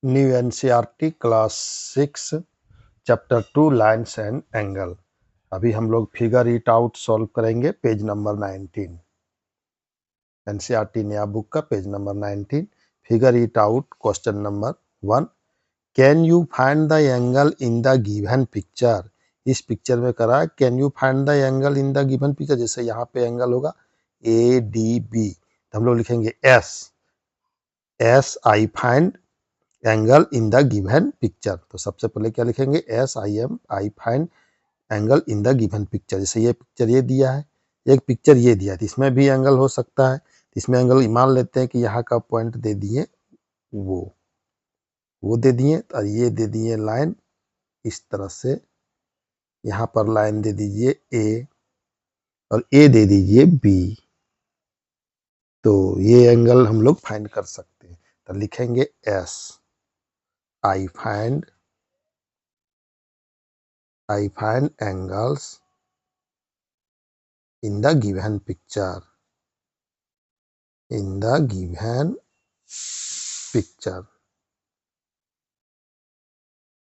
New NCERT class 6 chapter 2 lines and angle. अभी हम लोग फिगर इट आउट सॉल्व करेंगे पेज नंबर 19, एनसीईआरटी नया बुक का page number 19। Figure it out question number 1, can you find the angle in the given picture. इस picture में करा है can you find the angle in the given picture. जैसे यहाँ पे एंगल होगा ए डी बी, तो हम लोग लिखेंगे S I find angle in the given picture. तो सबसे पहले क्या लिखेंगे, I find angle in the given picture. जैसे ये पिक्चर ये दिया है, एक पिक्चर ये दिया है, तो इसमें भी एंगल हो सकता है। इसमें एंगल मान लेते हैं कि यहाँ का पॉइंट दे दिए वो दे दिए, और ये दे दिए लाइन इस तरह से, यहाँ पर लाइन दे दीजिए ए और ए दे दीजिए बी। तो ये एंगल हम लोग फाइंड कर सकते हैं। तो लिखेंगे S I find angles in the given picture,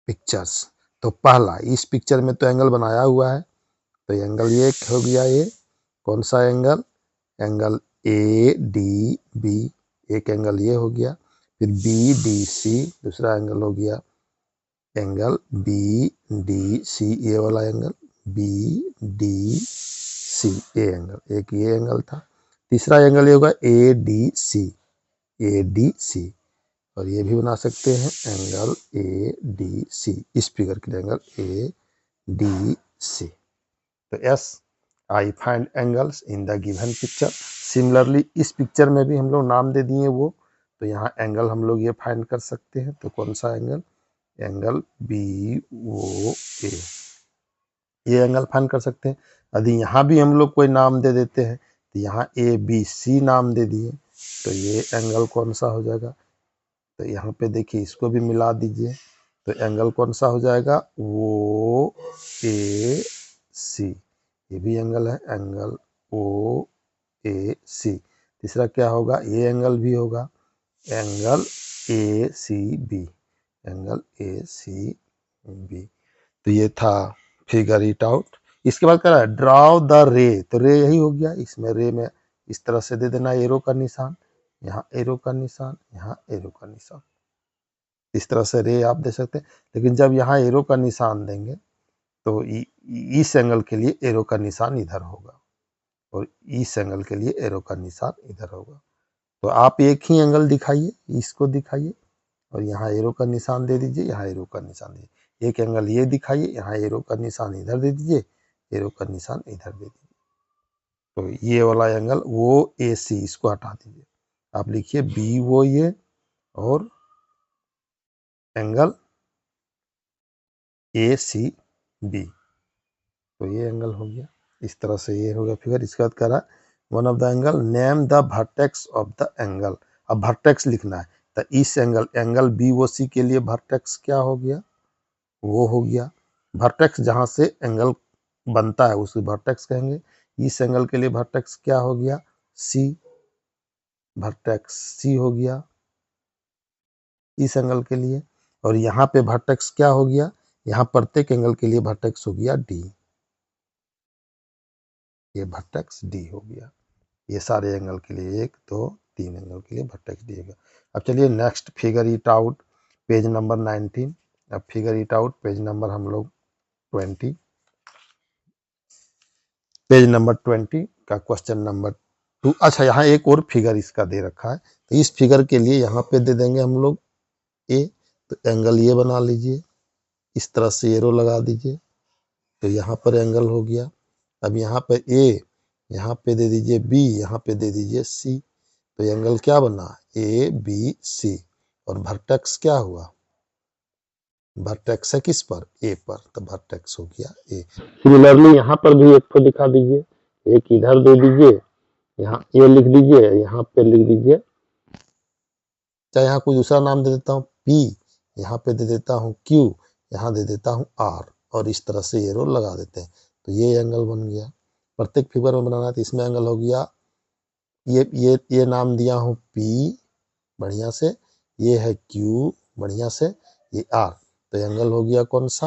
pictures. तो पहला इस पिक्चर में तो एंगल बनाया हुआ है, तो एंगल ये हो गया, ये कौन सा एंगल ए डी बी, एक एंगल ये हो गया। फिर बी डी सी, दूसरा एंगल हो गया एंगल बी डी सी, ये वाला angle B D C, A angle, एक ये एंगल था। तीसरा एंगल ये होगा ए डी सी, और ये भी बना सकते हैं एंगल ए डी सी, इस फिगर के लिए एंगल ए डी सी। तो as I find angles in the given picture. Similarly इस पिक्चर में भी हम लोग नाम दे दिए वो, तो यहाँ एंगल हम लोग ये फाइंड कर सकते हैं। तो कौन सा एंगल बी ओ ए, ये एंगल फाइंड कर सकते हैं। यदि यहाँ भी हम लोग कोई नाम दे देते हैं, तो यहाँ ए बी सी नाम दे दिए, तो ये एंगल कौन सा हो जाएगा। तो यहाँ पे देखिए इसको भी मिला दीजिए, तो एंगल कौन सा हो जाएगा, ओ ए सी, ये भी एंगल है, एंगल ओ ए सी। तीसरा क्या होगा, ये एंगल भी होगा एंगल ए सी बी, तो ये था फिगर इट आउट। इसके बाद क्या है, ड्रॉ द रे। तो रे यही हो गया, इसमें रे में इस तरह से दे देना एरो का निशान, यहाँ एरो का निशान, यहाँ एरो का निशान, इस तरह से रे आप दे सकते हैं। लेकिन जब यहाँ एरो का निशान देंगे तो इस एंगल के लिए एरो का निशान इधर होगा, और इस एंगल के लिए एरो का निशान इधर होगा। तो आप एक ही एंगल दिखाइए, इसको दिखाइए, और यहाँ एरो का निशान दे दीजिए, यहाँ एरो का निशान दीजिए। एक एंगल ये दिखाइए, यहाँ एरो का निशान इधर दे दीजिए, एरो का निशान इधर दे दीजिए। तो ये वाला एंगल वो ए सी, इसको हटा दीजिए, आप लिखिए बी वो ये, और एंगल ए सी बी, तो ये एंगल हो गया। इस तरह से ये हो गया फिगर। इसके बाद कह रहा है one of the angle, name the vertex of the angle. अब वर्टेक्स लिखना है, तो इस एंगल बी ओ सी के लिए वर्टेक्स क्या हो गया, वो हो गया वर्टेक्स जहां से एंगल बनता है उसे वर्टेक्स कहेंगे। इस एंगल के लिए वर्टेक्स क्या हो गया, सी, वर्टेक्स सी हो गया इस एंगल के लिए। और यहाँ पे वर्टेक्स क्या हो गया, यहाँ प्रत्येक एंगल के लिए वर्टेक्स हो गया डी, ये वर्टेक्स डी हो गया। ये सारे एंगल के लिए, 1 2 3 एंगल के लिए वर्टेक्स डी हो गया। अब चलिए next figure it out page number 19। अब figure it out page number हम लोग 20, पेज नंबर 20 का क्वेश्चन नंबर 2। अच्छा, यहाँ एक और फिगर इसका दे रखा है, तो इस फिगर के लिए यहाँ पे दे देंगे हम लोग ए, तो एंगल ये बना लीजिए, इस तरह से एरो लगा दीजिए, तो यहाँ पर एंगल हो गया। अब यहाँ पे ए, यहाँ पे दे दीजिए बी, यहाँ पे दे दीजिए सी, तो एंगल क्या बना, ए बी सी, और वर्टेक्स क्या हुआ, वर्टेक्स है किस पर, ए पर, तो वर्टेक्स हो गया ए। सिमिलरली यहाँ पर भी एक को दिखा दीजिए, एक इधर दे दीजिए, यहाँ ए लिख दीजिए, यहाँ पे लिख दीजिए, चाहे यहाँ कोई दूसरा नाम दे देता हूँ पी, यहाँ पे दे देता हूँ क्यू, यहाँ दे देता हूँ आर, और इस तरह से एरो लगा देते हैं, तो ये एंगल बन गया। प्रत्येक फिगर में बनाना है, तो इसमें एंगल हो गया, ये नाम दिया हूँ पी, बढ़िया से, ये है क्यू, बढ़िया से, ये आर, तो एंगल हो गया कौन सा,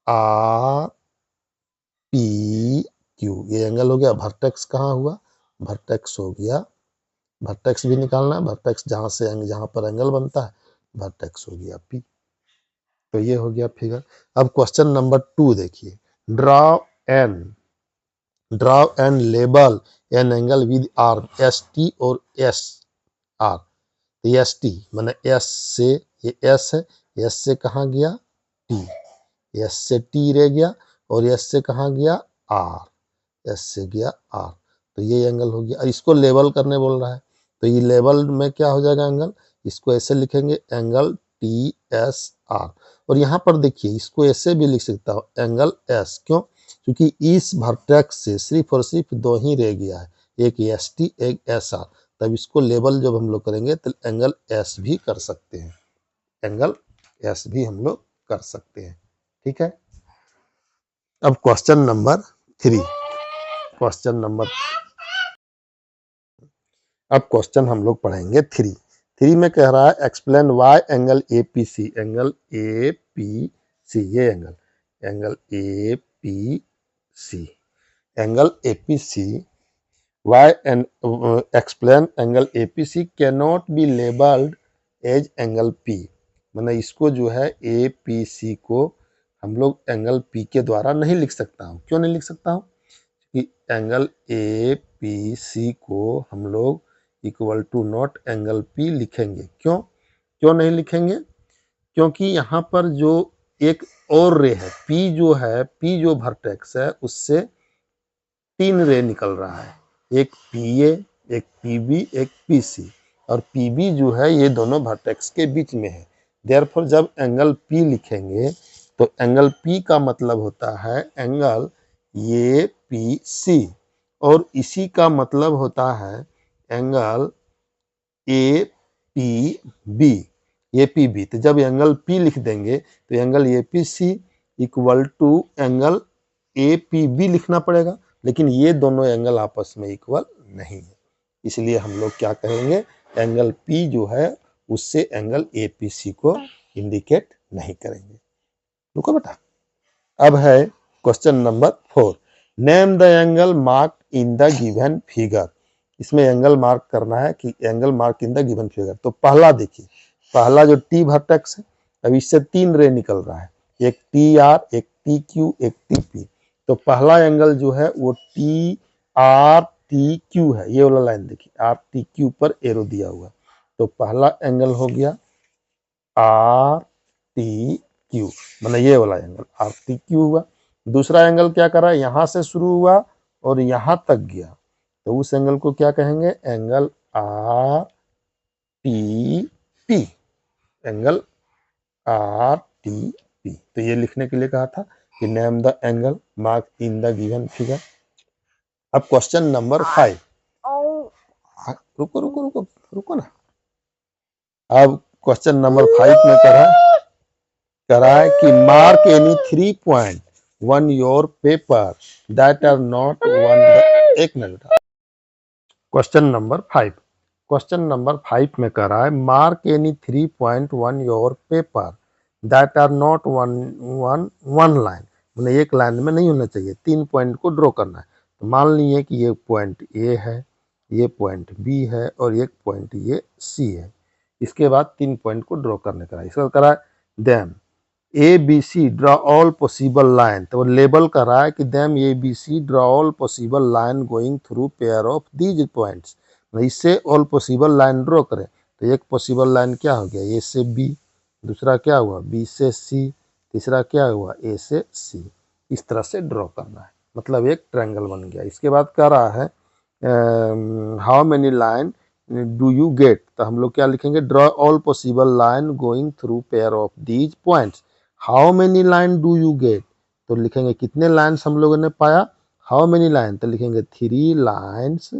आर पी क्यू, ये एंगल हो गया। वर्टेक्स कहाँ हुआ, वर्टेक्स हो गया, वर्टेक्स भी निकालना है, वर्टेक्स जहां पर एंगल बनता है, वर्टेक्स हो गया पी। तो ये हो गया फिगर। अब क्वेश्चन नंबर 2 देखिए, draw and label an angle with arm S T और एस आर। एस टी मैंने एस से, ये एस है, एस से कहाँ गया टी, एस से टी रह गया, और एस से कहाँ गया आर, एस से गया आर, तो ये एंगल हो गया। इसको लेवल करने बोल रहा है, तो ये लेवल में क्या हो जाएगा एंगल, इसको ऐसे लिखेंगे एंगल टी एस आर। और यहाँ पर देखिए इसको ऐसे भी लिख सकता हूँ एंगल एस, क्यों, क्योंकि इस वर्टेक्स से सिर्फ और सिर्फ दो ही रह गया है, एक एस टी एक एस आर। तब इसको लेवल जब हम लोग करेंगे तो एंगल एस भी कर सकते हैं, एंगल एस भी हम लोग कर सकते हैं, ठीक है। अब क्वेश्चन नंबर 3, क्वेश्चन नंबर, अब क्वेश्चन हम लोग पढ़ेंगे 3 में कह रहा है explain why angle A P C, angle A P C, ये angle A P C, angle A P C, why and explain angle A P C can not be labelled as angle P. मैंने इसको जो है ए P सी को हम लोग angle P के द्वारा नहीं लिख सकता हूँ। क्यों नहीं लिख सकता हूँ, कि एंगल ए पी सी को हम लोग equal to not angle P लिखेंगे। क्यों नहीं लिखेंगे, क्योंकि यहाँ पर जो एक और रे है, पी जो वर्टेक्स है उससे 3 रे निकल रहा है, एक पी ए, एक पी बी, एक पी सी, और पी बी जो है ये दोनों वर्टेक्स के बीच में है। देयरफॉर जब एंगल पी लिखेंगे तो एंगल पी का मतलब होता है एंगल ये पी सी, और इसी का मतलब होता है angle A P B, A P B. तो जब एंगल पी लिख देंगे तो angle A P C equal to angle A P B लिखना पड़ेगा, लेकिन ये दोनों एंगल आपस में इक्वल नहीं है, इसलिए हम लोग क्या कहेंगे, एंगल पी जो है उससे एंगल ए पी सी को इंडिकेट नहीं करेंगे। रुको बेटा, अब है question number 4, name the angle mark in the given figure. इसमें एंगल मार्क करना है कि angle mark in the given figure. तो पहला देखिए, पहला जो टी वर्टेक्स है, अब इससे 3 रे निकल रहा है, एक टी आर, एक टी क्यू, एक टी पी। तो पहला एंगल जो है वो टी आर टी क्यू है, ये वाला लाइन देखिए, आर टी क्यू पर एरो दिया हुआ। तो पहला एंगल हो गया आर टी क्यू, मतलब ये वाला एंगल आर टी क्यू हुआ। दूसरा एंगल क्या करा, यहां से शुरू हुआ और यहां तक गया, तो उस एंगल को क्या कहेंगे, angle R T P, angle R T P. तो ये लिखने के लिए कहा था कि name the angle mark in the given figure. अब क्वेश्चन नंबर 5, रुको रुको रुको रुको ना। अब क्वेश्चन नंबर 5 में कह रहा है कि mark any 3 point one your paper that are not one, एक minute. Question number 5, question number 5 में कह रहा है mark any 3 point one your paper that are not one line, मतलब एक लाइन में नहीं होना चाहिए, 3 पॉइंट को ड्रॉ करना है। तो मान लीजिए कि ये पॉइंट ए है, ये पॉइंट बी है, और एक पॉइंट ये सी है। इसके बाद 3 पॉइंट को ड्रॉ करने का, इसका करा है them A B C draw all possible line. तो लेबल कर रहा है कि them A B C draw all possible line going through pair of these points, इससे ऑल पॉसिबल लाइन ड्रॉ करें। तो एक पॉसिबल लाइन क्या हो गया, ए से बी, दूसरा क्या हुआ बी से सी, तीसरा क्या हुआ ए से सी। इस तरह से ड्रॉ करना है, मतलब एक ट्रायंगल बन गया। इसके बाद कह रहा है how many line do you get, तो हम लोग क्या लिखेंगे, draw all possible line going through pair of these points. How many line do you get, तो लिखेंगे कितने लाइन्स हम लोगों ने पाया, हाउ मेनी लाइन, तो लिखेंगे 3 lines,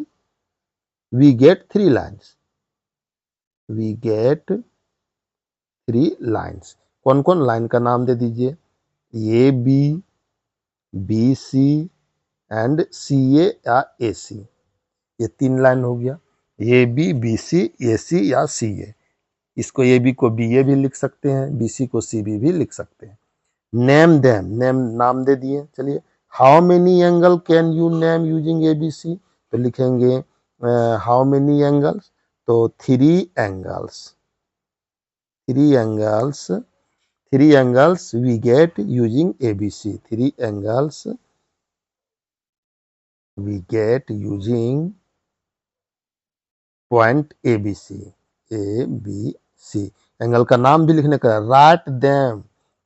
we get 3 lines, we get 3 lines. कौन कौन लाइन का नाम दे दीजिए, A B, B C and C A या ए सी, ये 3 लाइन हो गया, ए बी, बी सी, ए सी या सी ए, इसको ए बी को बी ए भी लिख सकते हैं, बी सी को सी बी भी लिख सकते हैं। नेम देम, नेम नाम दे दिए। चलिए, how many angle can you name using A B C, तो लिखेंगे हाउ मेनी एंगल्स, तो 3 angles, 3 angles, 3 angles we get using ABC, 3 angles we get using point ABC, ABC। Angle का नाम भी लिखने का, राइट देम,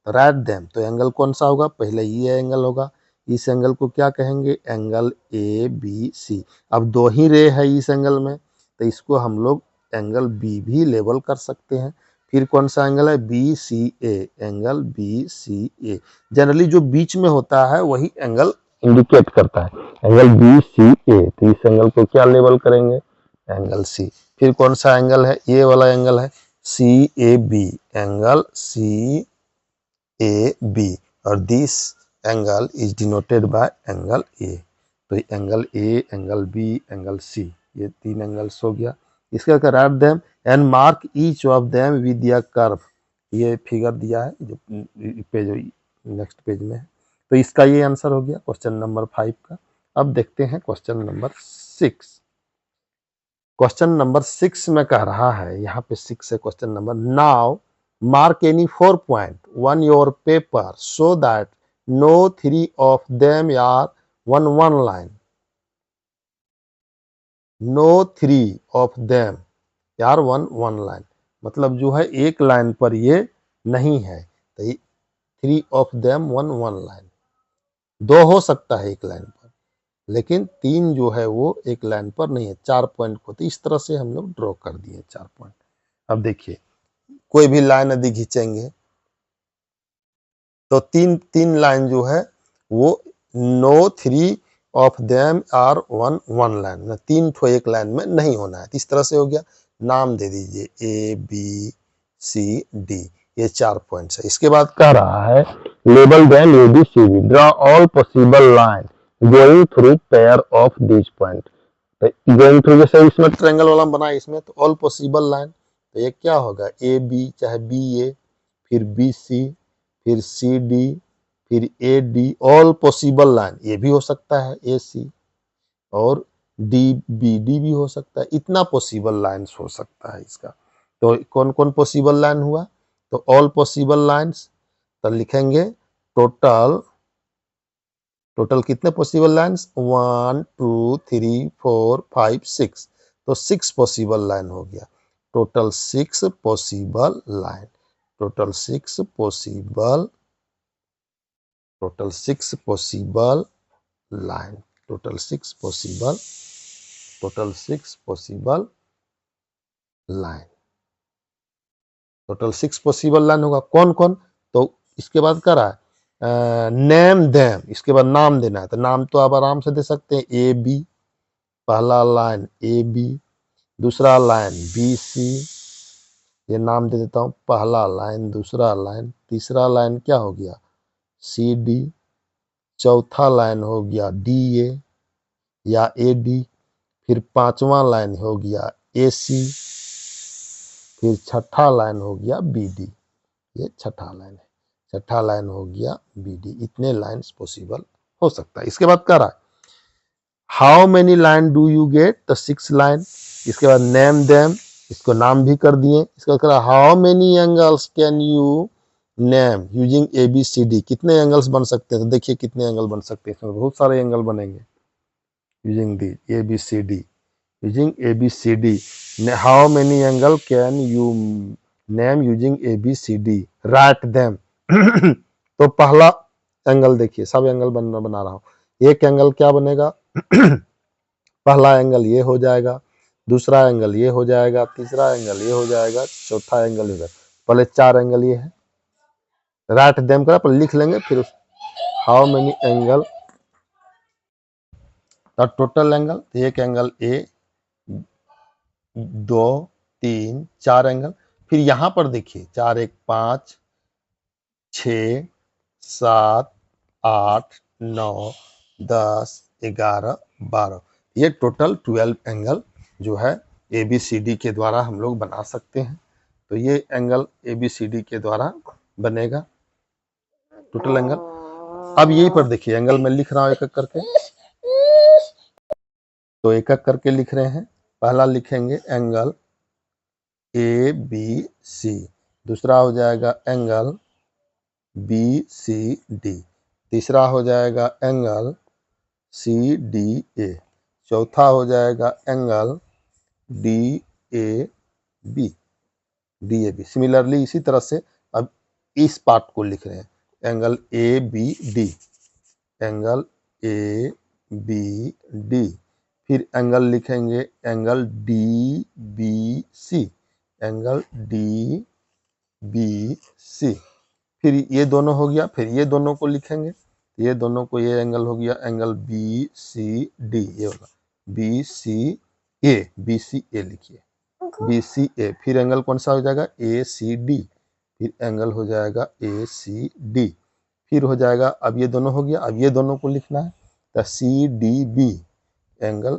राइट देम, तो angle कौन सा होगा, पहले ये एंगल होगा, इस एंगल को क्या कहेंगे, एंगल ए बी सी। अब 2 ही रे है इस एंगल में, तो इसको हम लोग एंगल बी भी लेबल कर सकते हैं। फिर कौन सा एंगल है, B C A, angle B C A. Generally जो बीच में होता है वही एंगल इंडिकेट करता है, एंगल बी सी ए, तो इस एंगल को क्या लेबल करेंगे, एंगल सी। फिर कौन सा एंगल है, ये वाला एंगल है C A B, angle C A B, और this angle is denoted by angle A. तो angle A, angle B, angle C, ये 3 एंगल्स हो गया। इसके बाद right them and mark each of them with the curve, ये figure दिया है जो पेज नेक्स्ट पेज में है। तो इसका ये आंसर हो गया क्वेश्चन नंबर 5 का। अब देखते हैं क्वेश्चन नंबर 6। क्वेश्चन नंबर 6 में कह रहा है, यहाँ पे 6 है question number, now mark any 4 point on your paper so that no 3 of them are one line, no 3 of them are one line, मतलब जो है एक लाइन पर ये नहीं है, तो 3 ऑफ देम one line, 2 हो सकता है एक लाइन पर, लेकिन 3 जो है वो एक लाइन पर नहीं है, 4 पॉइंट को, तो इस तरह से हम लोग ड्रॉ कर दिए 4 पॉइंट। अब देखिए, कोई भी लाइन यदि खींचेंगे तो 3 लाइन जो है वो no 3 of them are one line, 3 ठो एक लाइन में नहीं होना है, इस तरह से हो गया। नाम दे दीजिए ए बी सी डी, ये 4 पॉइंट्स है। इसके बाद कह रहा है label them A B C D, draw all possible line going through pair of this point, तो गोइंग थ्रू जैसे इसमें ट्रायंगल वाला बना है, इसमें तो ऑल पॉसिबल लाइन, तो ये क्या होगा, ए बी चाहे बी ए, फिर बी सी, फिर सी डी, फिर A D, all possible line, ये भी हो सकता है ए सी, और डी बी डी भी हो सकता है, इतना पॉसिबल लाइन्स हो सकता है इसका। तो कौन कौन पॉसिबल लाइन हुआ, तो ऑल पॉसिबल लाइन्स, तो लिखेंगे टोटल, टोटल कितने पॉसिबल लाइन्स, 1 2 3 4 5 6, तो 6 पॉसिबल लाइन हो गया, total 6 possible line, total 6 possible, total 6 possible line, total 6 possible, total 6 possible line, total 6 possible line होगा। कौन कौन, तो इसके बाद क्या रहा है, नेम देम, इसके बाद नाम देना है, तो नाम तो आप आराम से दे सकते हैं, ए बी, पहला लाइन ए बी, दूसरा लाइन बी सी, ये नाम दे देता हूँ, पहला लाइन, दूसरा लाइन, तीसरा लाइन क्या हो गया, सी डी, चौथा लाइन हो गया डी ए या ए डी, फिर 5वां लाइन हो गया ए सी, फिर 6ठा लाइन हो गया बी डी, ये 6ठा लाइन है, 6ठा लाइन हो गया बी डी, इतने लाइन्स पॉसिबल हो सकता है। इसके बाद क्या रहा, how many line do you get, तो 6 लाइन। इसके बाद नेम देम, इसको नाम भी कर दिए। इसका कह रहा how many angles can you name using A B C D, कितने एंगल्स बन सकते हैं, तो देखिए कितने एंगल बन सकते हैं, इसमें बहुत सारे एंगल बनेंगे using the A B C D, using A B C D, how many angle can you name using A B C D, write them. तो पहला एंगल देखिए, सब एंगल बना रहा हूं, एक एंगल क्या बनेगा, पहला एंगल ये हो जाएगा, दूसरा एंगल ये हो जाएगा, तीसरा एंगल ये हो जाएगा, चौथा एंगल ये हो जाएगा, पहले 4 एंगल ये है, राइट देम करा पर लिख लेंगे, फिर how many angle, total angle, एक एंगल ए, 2 3 4 एंगल, फिर यहां पर देखिए 4 1 5 6 7 8 9 10 11 12, ये टोटल 12 एंगल जो है ए बी सी डी के द्वारा हम लोग बना सकते हैं। तो ये एंगल ABCD के द्वारा बनेगा टोटल एंगल। अब यहीं पर देखिए एंगल मैं लिख रहा हूँ एक एक करके, तो एक एक करके लिख रहे हैं। पहला लिखेंगे एंगल ABC, दूसरा हो जाएगा एंगल BCD, तीसरा हो जाएगा एंगल CDA, चौथा हो जाएगा एंगल DAB। सिमिलरली इसी तरह से अब इस पार्ट को लिख रहे हैं एंगल ABD, एंगल ABD, फिर एंगल लिखेंगे एंगल DBC, एंगल DBC, फिर ये दोनों हो गया, फिर ये दोनों को लिखेंगे, ये दोनों को, ये एंगल हो गया एंगल BCD, ये होगा BCA लिखिए BCA, फिर एंगल कौन सा हो जाएगा ACD, फिर एंगल हो जाएगा ACD, फिर हो जाएगा, अब ये दोनों हो गया, अब ये दोनों को लिखना है तो CDB, एंगल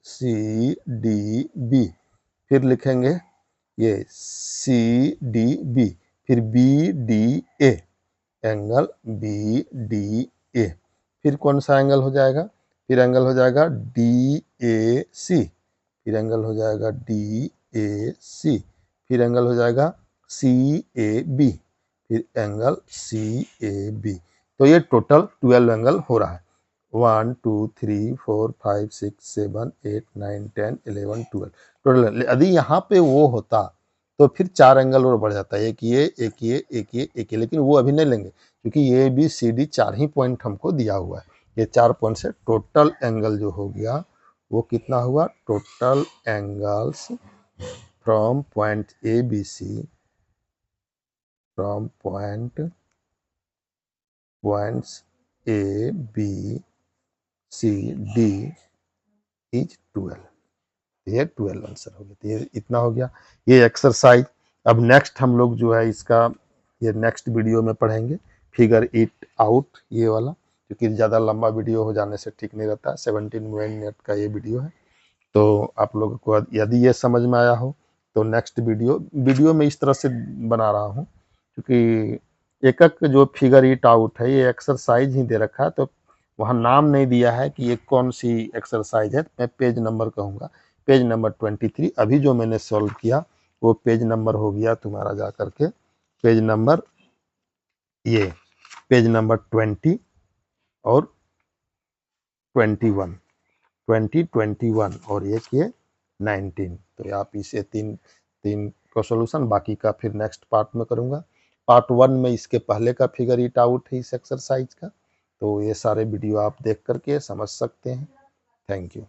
CDB, फिर लिखेंगे ये CDB, फिर BDA, एंगल BDA, फिर कौन सा एंगल हो जाएगा, फिर एंगल हो जाएगा DAC, फिर एंगल हो जाएगा DAC, फिर एंगल हो जाएगा CAB, फिर एंगल CAB। तो ये टोटल 12 एंगल हो रहा है। 1 2 3 4 5 6 7 8 9 10 11 12 टोटल। यदि यहाँ पे वो होता तो फिर 4 एंगल और बढ़ जाता है, एक ये एक ये एक ये एक ये, लेकिन वो अभी नहीं लेंगे क्योंकि ABCD 4 ही पॉइंट हमको दिया हुआ है। ये 4 पॉइंट से टोटल एंगल जो हो गया वो कितना हुआ, total angles from point ABC, from points ABCD is 12। ये 12 आंसर हो गया। तो ये इतना हो गया ये एक्सरसाइज। अब नेक्स्ट हम लोग जो है इसका ये नेक्स्ट वीडियो में पढ़ेंगे फिगर इट आउट, ये वाला, क्योंकि ज़्यादा लंबा वीडियो हो जाने से ठीक नहीं रहता। 17 मिनट का ये वीडियो है। तो आप लोगों को यदि ये समझ में आया हो तो नेक्स्ट वीडियो में इस तरह से बना रहा हूँ क्योंकि एक एक जो फिगर इट आउट है ये एक्सरसाइज ही दे रखा है, तो वहाँ नाम नहीं दिया है कि ये कौन सी एक्सरसाइज है। मैं पेज नंबर कहूँगा, पेज नंबर 23। अभी जो मैंने सॉल्व किया वो पेज नंबर हो गया तुम्हारा जा करके पेज नंबर 20 और 21, 2021 और एक ये 19। तो आप इसे तीन का सॉल्यूशन, बाकी का फिर नेक्स्ट पार्ट में करूँगा। पार्ट 1 में इसके पहले का फिगर इट आउट है इस एक्सरसाइज का। तो ये सारे वीडियो आप देख करके समझ सकते हैं। Thank you.